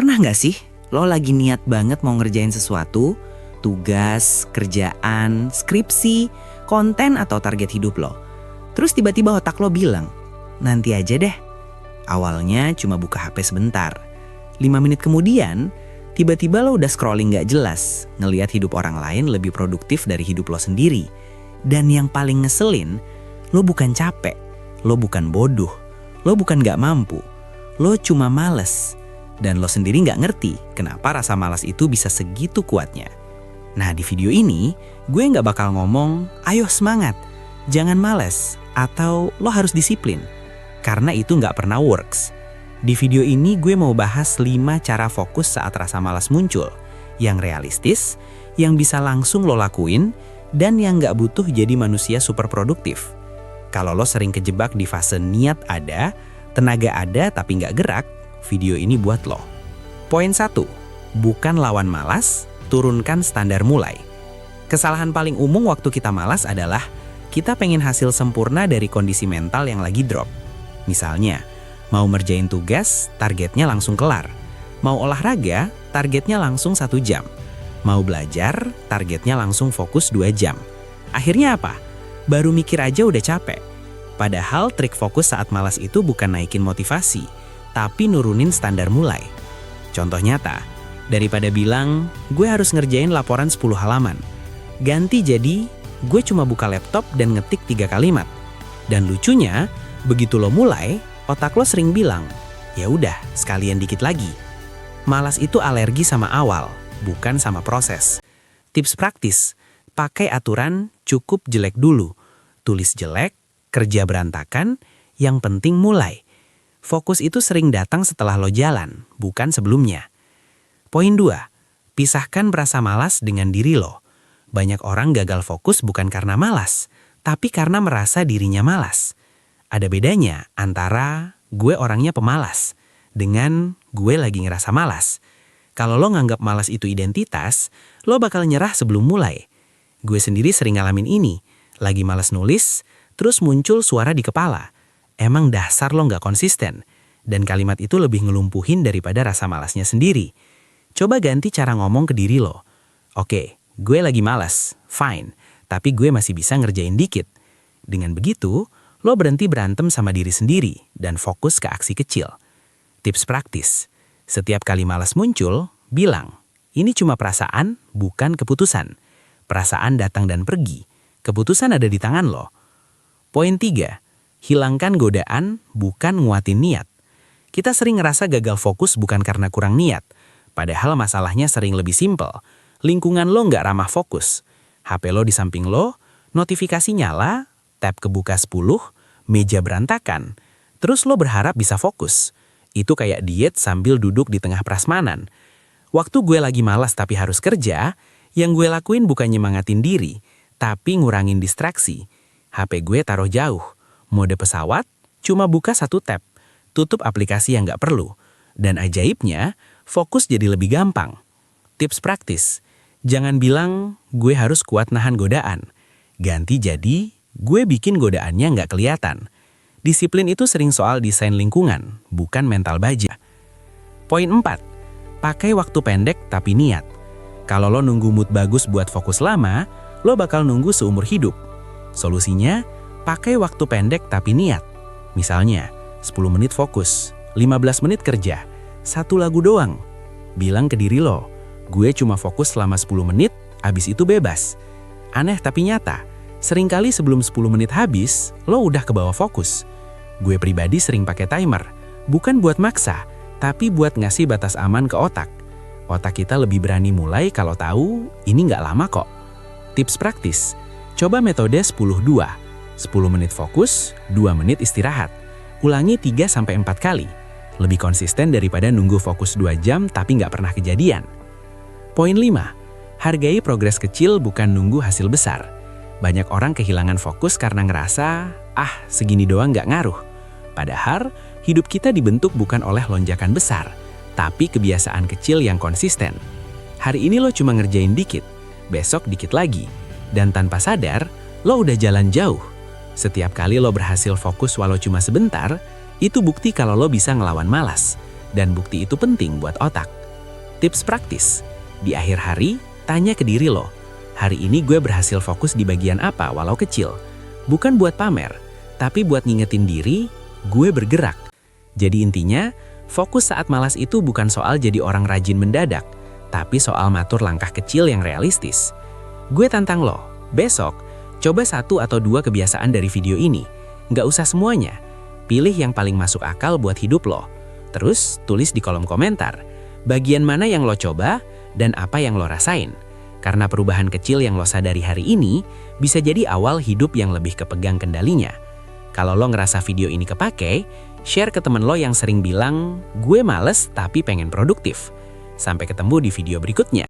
Pernah nggak sih lo lagi niat banget mau ngerjain sesuatu, tugas, kerjaan, skripsi, konten atau target hidup lo. Terus tiba-tiba otak lo bilang, nanti aja deh. Awalnya cuma buka HP sebentar. 5 menit kemudian, tiba-tiba lo udah scrolling gak jelas, ngelihat hidup orang lain lebih produktif dari hidup lo sendiri. Dan yang paling ngeselin, lo bukan capek, lo bukan bodoh, lo bukan gak mampu, lo cuma males. Dan lo sendiri gak ngerti kenapa rasa malas itu bisa segitu kuatnya. Nah, di video ini gue gak bakal ngomong, ayo semangat, jangan males, atau lo harus disiplin. Karena itu gak pernah works. Di video ini gue mau bahas 5 cara fokus saat rasa malas muncul. Yang realistis, yang bisa langsung lo lakuin, dan yang gak butuh jadi manusia super produktif. Kalau lo sering kejebak di fase niat ada, tenaga ada tapi gak gerak, video ini buat lo. Poin 1. Bukan lawan malas, turunkan standar mulai. Kesalahan paling umum waktu kita malas adalah kita pengen hasil sempurna dari kondisi mental yang lagi drop. Misalnya, mau ngerjain tugas, targetnya langsung kelar. Mau olahraga, targetnya langsung 1 jam. Mau belajar, targetnya langsung fokus 2 jam. Akhirnya apa? Baru mikir aja udah capek. Padahal trik fokus saat malas itu bukan naikin motivasi, tapi nurunin standar mulai. Contoh nyata, daripada bilang, gue harus ngerjain laporan 10 halaman. Ganti jadi, gue cuma buka laptop dan ngetik 3 kalimat. Dan lucunya, begitu lo mulai, otak lo sering bilang, ya udah, sekalian dikit lagi. Malas itu alergi sama awal, bukan sama proses. Tips praktis, pakai aturan cukup jelek dulu. Tulis jelek, kerja berantakan, yang penting mulai. Fokus itu sering datang setelah lo jalan, bukan sebelumnya. Poin 2, pisahkan rasa malas dengan diri lo. Banyak orang gagal fokus bukan karena malas, tapi karena merasa dirinya malas. Ada bedanya antara gue orangnya pemalas dengan gue lagi ngerasa malas. Kalau lo nganggap malas itu identitas, lo bakal nyerah sebelum mulai. Gue sendiri sering ngalamin ini, lagi malas nulis, terus muncul suara di kepala. Emang dasar lo nggak konsisten, dan kalimat itu lebih ngelumpuhin daripada rasa malasnya sendiri. Coba ganti cara ngomong ke diri lo. Oke, gue lagi malas, fine, tapi gue masih bisa ngerjain dikit. Dengan begitu, lo berhenti berantem sama diri sendiri dan fokus ke aksi kecil. Tips praktis, setiap kali malas muncul, bilang, ini cuma perasaan, bukan keputusan. Perasaan datang dan pergi, keputusan ada di tangan lo. Poin 3, hilangkan godaan, bukan nguatin niat. Kita sering ngerasa gagal fokus bukan karena kurang niat, padahal masalahnya sering lebih simpel. Lingkungan lo nggak ramah fokus. HP lo di samping lo, notifikasi nyala, tab kebuka 10, meja berantakan. Terus lo berharap bisa fokus. Itu kayak diet sambil duduk di tengah prasmanan. Waktu gue lagi malas tapi harus kerja, yang gue lakuin bukan nyemangatin diri, tapi ngurangin distraksi. HP gue taruh jauh. Mode pesawat, cuma buka 1 tab, tutup aplikasi yang nggak perlu. Dan ajaibnya, fokus jadi lebih gampang. Tips praktis, jangan bilang, gue harus kuat nahan godaan. Ganti jadi, gue bikin godaannya nggak kelihatan. Disiplin itu sering soal desain lingkungan, bukan mental baja. Poin 4, pakai waktu pendek tapi niat. Kalau lo nunggu mood bagus buat fokus lama, lo bakal nunggu seumur hidup. Solusinya, pakai waktu pendek tapi niat. Misalnya, 10 menit fokus, 15 menit kerja, 1 lagu doang. Bilang ke diri lo, gue cuma fokus selama 10 menit, abis itu bebas. Aneh tapi nyata, seringkali sebelum 10 menit habis, lo udah kebawa fokus. Gue pribadi sering pakai timer, bukan buat maksa, tapi buat ngasih batas aman ke otak. Otak kita lebih berani mulai kalau tahu ini nggak lama kok. Tips praktis, coba metode 10-2. 10 menit fokus, 2 menit istirahat. Ulangi 3-4 kali. Lebih konsisten daripada nunggu fokus 2 jam tapi nggak pernah kejadian. Poin 5, hargai progres kecil bukan nunggu hasil besar. Banyak orang kehilangan fokus karena ngerasa, segini doang nggak ngaruh. Padahal, hidup kita dibentuk bukan oleh lonjakan besar, tapi kebiasaan kecil yang konsisten. Hari ini lo cuma ngerjain dikit, besok dikit lagi. Dan tanpa sadar, lo udah jalan jauh. Setiap kali lo berhasil fokus walau cuma sebentar, itu bukti kalau lo bisa ngelawan malas. dan bukti itu penting buat otak. Tips praktis, di akhir hari, tanya ke diri lo, hari ini gue berhasil fokus di bagian apa walau kecil. Bukan buat pamer, tapi buat ngingetin diri, gue bergerak. Jadi intinya, fokus saat malas itu bukan soal jadi orang rajin mendadak, tapi soal matur langkah kecil yang realistis. Gue tantang lo, besok, coba 1 atau 2 kebiasaan dari video ini. Nggak usah semuanya, pilih yang paling masuk akal buat hidup lo. Terus tulis di kolom komentar, bagian mana yang lo coba dan apa yang lo rasain. Karena perubahan kecil yang lo sadari hari ini bisa jadi awal hidup yang lebih kepegang kendalinya. Kalau lo ngerasa video ini kepake, share ke temen lo yang sering bilang, gue males tapi pengen produktif. Sampai ketemu di video berikutnya.